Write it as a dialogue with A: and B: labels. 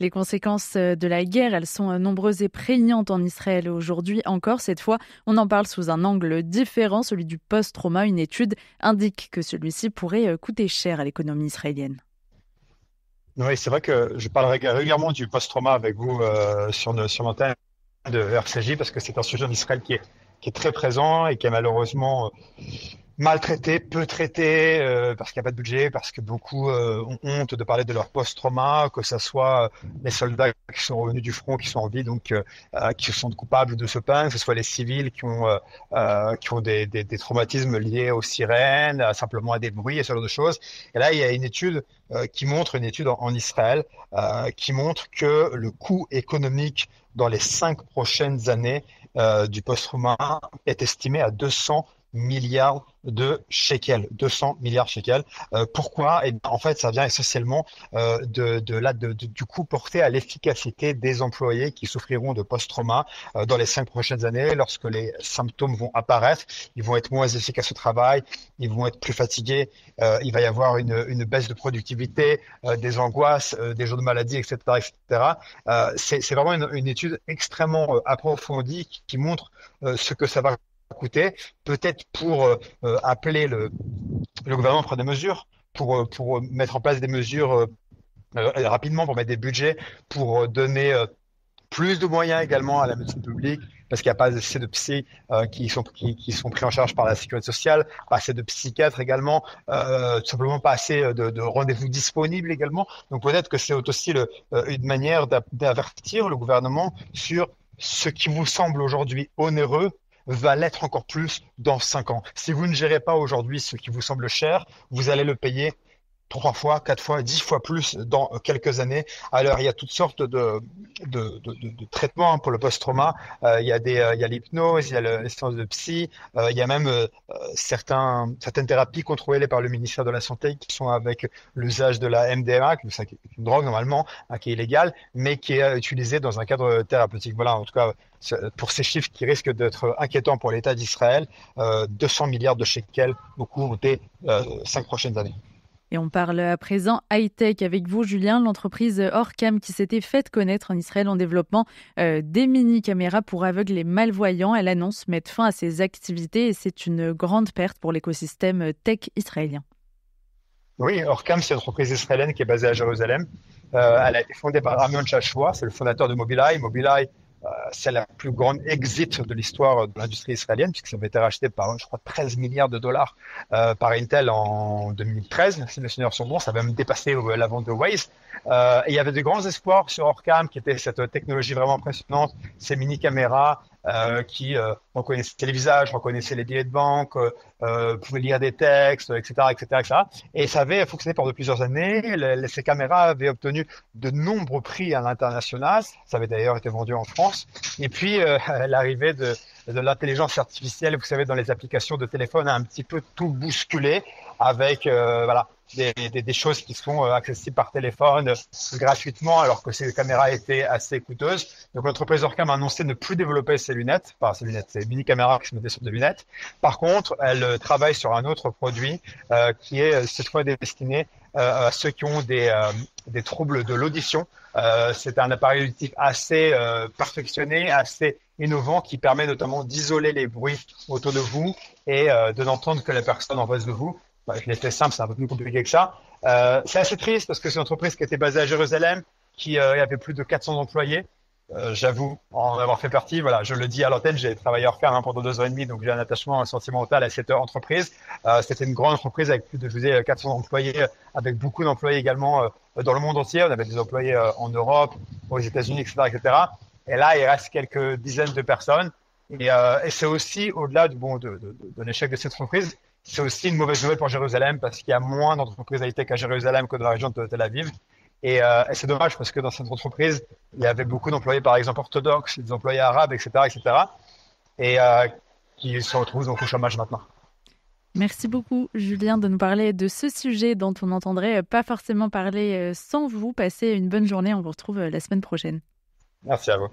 A: Les conséquences de la guerre, elles sont nombreuses et prégnantes en Israël aujourd'hui encore. Cette fois, on en parle sous un angle différent, celui du post-trauma. Une étude indique que celui-ci pourrait coûter cher à l'économie israélienne.
B: Oui, c'est vrai que je parlerai régulièrement du post-trauma avec vous sur l'antenne de RCJ parce que c'est un sujet en Israël qui est très présent et qui est malheureusement maltraités, peu traités, parce qu'il n'y a pas de budget, parce que beaucoup ont honte de parler de leur post-trauma, que ce soit les soldats qui sont revenus du front, qui sont en vie, donc qui se sentent coupables de ce pain, que ce soit les civils qui ont des traumatismes liés aux sirènes, simplement à des bruits et ce genre de choses. Et là, il y a une étude une étude en Israël, qui montre que le coût économique dans les 5 prochaines années du post-trauma est estimé à 200 milliards de shekels, 200 milliards shekels. Pourquoi? Et en fait, ça vient essentiellement du coût porté à l'efficacité des employés qui souffriront de post-trauma dans les 5 prochaines années. Lorsque les symptômes vont apparaître, ils vont être moins efficaces au travail, ils vont être plus fatigués, il va y avoir une baisse de productivité, des angoisses, des jours de maladie, etc., etc. C'est vraiment une étude extrêmement approfondie qui montre ce que ça va coûter, peut-être pour appeler le gouvernement à prendre des mesures, pour mettre en place des mesures rapidement, pour mettre des budgets, pour donner plus de moyens également à la médecine publique, parce qu'il n'y a pas assez de psy qui sont pris en charge par la sécurité sociale, pas assez de psychiatres également, tout simplement pas assez de rendez-vous disponibles également. Donc peut-être que c'est aussi une manière d'avertir le gouvernement sur ce qui vous semble aujourd'hui onéreux va l'être encore plus dans 5 ans. Si vous ne gérez pas aujourd'hui ce qui vous semble cher, vous allez le payer 3 fois, 4 fois, 10 fois plus dans quelques années. Alors, il y a toutes sortes de traitements pour le post-trauma. Il y a l'hypnose, il y a les séances de psy, il y a même certaines thérapies contrôlées par le ministère de la Santé qui sont avec l'usage de la MDMA, qui est une drogue normalement, qui est illégale, mais qui est utilisée dans un cadre thérapeutique. Voilà, en tout cas, pour ces chiffres qui risquent d'être inquiétants pour l'État d'Israël, 200 milliards de shekels au cours des 5 prochaines années.
A: Et on parle à présent high-tech avec vous, Julien. L'entreprise Orcam qui s'était faite connaître en Israël en développement des mini-caméras pour aveugles et malvoyants. Elle annonce mettre fin à ses activités et c'est une grande perte pour l'écosystème tech israélien.
B: Oui, Orcam, c'est une entreprise israélienne qui est basée à Jérusalem. Elle a été fondée par Amnon Shashua, c'est le fondateur de Mobileye. Mobileye, c'est la plus grande exit de l'histoire de l'industrie israélienne, puisque ça avait été racheté par, je crois, 13 milliards de dollars par Intel en 2013. Si mes souvenirs sont bons, ça va même dépasser la vente de Waze. Et il y avait de grands espoirs sur Orcam, qui était cette technologie vraiment impressionnante, ces mini-caméras qui reconnaissaient les visages, reconnaissaient les billets de banque, pouvaient lire des textes, etc., etc., etc. Et ça avait fonctionné pendant plusieurs années. Ces caméras avaient obtenu de nombreux prix à l'international. Ça avait d'ailleurs été vendu en France. Et puis, l'arrivée de l'intelligence artificielle, vous savez, dans les applications de téléphone, a un petit peu tout bousculé avec voilà, des choses qui sont accessibles par téléphone gratuitement, alors que ces caméras étaient assez coûteuses. Donc l'entreprise Orcam a annoncé ne plus développer ces lunettes, pas ces lunettes, ces mini-caméras qui se mettaient sur des lunettes. Par contre, elle travaille sur un autre produit qui est cette fois destiné à ceux qui ont des troubles de l'audition. C'est un appareil auditif assez perfectionné, assez innovant, qui permet notamment d'isoler les bruits autour de vous et de n'entendre que la personne en face de vous. Bah, je l'ai fait simple, c'est un peu plus compliqué que ça. C'est assez triste parce que c'est une entreprise qui était basée à Jérusalem, qui avait plus de 400 employés. J'avoue en avoir fait partie. Voilà, je le dis à l'antenne, j'ai travaillé à Orcam pendant 2 ans et demi, donc j'ai un attachement sentimental à cette entreprise. C'était une grande entreprise avec plus de, je vous dis, 400 employés, avec beaucoup d'employés également dans le monde entier. On avait des employés en Europe, aux États-Unis, etc., etc. Et là, il reste quelques dizaines de personnes. Et c'est aussi, au-delà de l'échec de cette entreprise, c'est aussi une mauvaise nouvelle pour Jérusalem parce qu'il y a moins d'entreprises high-tech à Jérusalem que dans la région de Tel Aviv. Et c'est dommage parce que dans cette entreprise, il y avait beaucoup d'employés, par exemple, orthodoxes, des employés arabes, etc., etc., et qui se retrouvent donc au chômage maintenant.
A: Merci beaucoup, Julien, de nous parler de ce sujet dont on n'entendrait pas forcément parler sans vous. Passez une bonne journée. On vous retrouve la semaine prochaine.
B: Merci à vous.